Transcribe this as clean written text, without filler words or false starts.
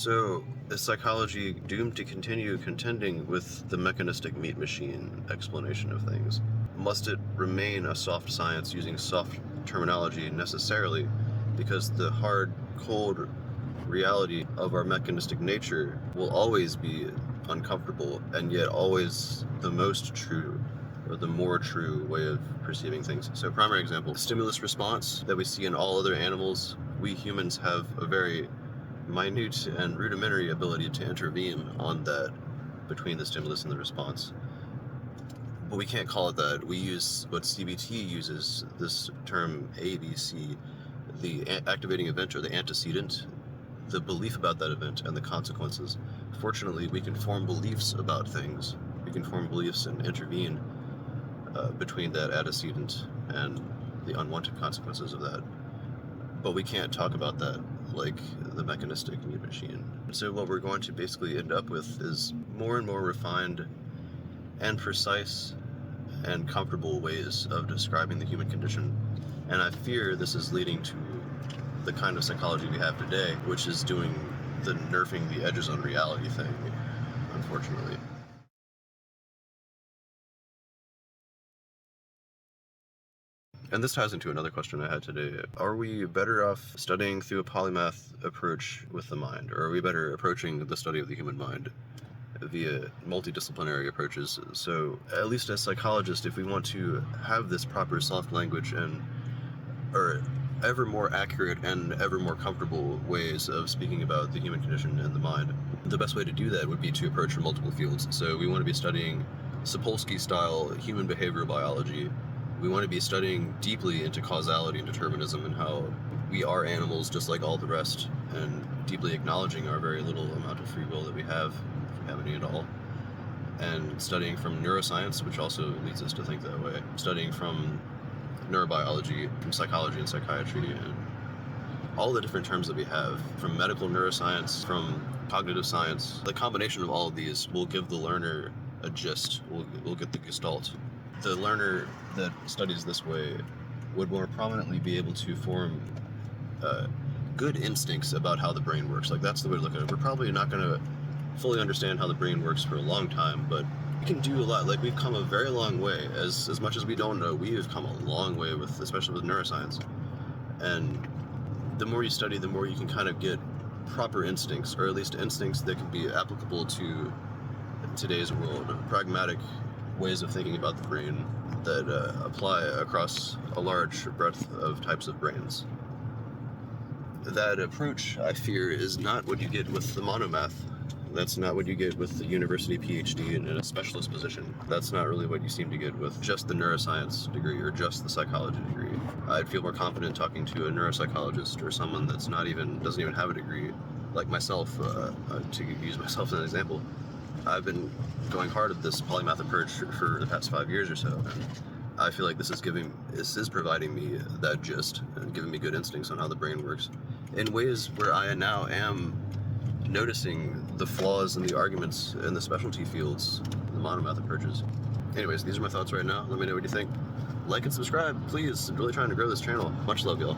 So, is psychology doomed to continue contending with the mechanistic meat machine explanation of things? Must it remain a soft science using soft terminology necessarily because the hard, cold reality of our mechanistic nature will always be uncomfortable and yet always the most true or the more true way of perceiving things? So, primary example, stimulus response that we see in all other animals, we humans have a very minute and rudimentary ability to intervene on that between the stimulus and the response. But we can't call it that. We use what CBT uses, this term ABC, the activating event or the antecedent, the belief about that event and the consequences. Fortunately, we can form beliefs about things. We can form beliefs and intervene between that antecedent and the unwanted consequences of that. But we can't talk about that like the mechanistic meat machine. So what we're going to basically end up with is more and more refined and precise and comfortable ways of describing the human condition. And I fear this is leading to the kind of psychology we have today, which is doing the nerfing the edges on reality thing, unfortunately. And this ties into another question I had today. Are we better off studying through a polymath approach with the mind, or are we better approaching the study of the human mind via multidisciplinary approaches? So, at least as psychologists, if we want to have this proper soft language or ever more accurate and ever more comfortable ways of speaking about the human condition and the mind, the best way to do that would be to approach from multiple fields. So we want to be studying Sapolsky-style human behavioral biology. We want to be studying deeply into causality and determinism and how we are animals just like all the rest, and deeply acknowledging our very little amount of free will that we have, if we have any at all. And studying from neuroscience, which also leads us to think that way. Studying from neurobiology, from psychology and psychiatry, and all the different terms that we have, from medical neuroscience, from cognitive science. The combination of all of these will give the learner a gist, we'll get the gestalt. The learner that studies this way would more prominently be able to form good instincts about how the brain works. Like, that's the way to look at it. We're probably not going to fully understand how the brain works for a long time, but we can do a lot. Like, we've come a very long way. As much as we don't know, we have come a long way with, especially with neuroscience. And the more you study, the more you can kind of get proper instincts, or at least instincts that can be applicable to today's world, pragmatic ways of thinking about the brain that apply across a large breadth of types of brains. That approach, I fear, is not what you get with the Monomath. That's not what you get with the university PhD in a specialist position. That's not really what you seem to get with just the neuroscience degree or just the psychology degree. I'd feel more confident talking to a neuropsychologist or someone that's doesn't even have a degree, like myself, to use myself as an example. I've been going hard at this polymath approach for the past 5 years or so, and I feel like this is providing me that gist and giving me good instincts on how the brain works in ways where I now am noticing the flaws in the arguments in the specialty fields, the monomath approaches. Anyways, these are my thoughts right now. Let me know what you think. Like and subscribe, please. I'm really trying to grow this channel. Much love, y'all.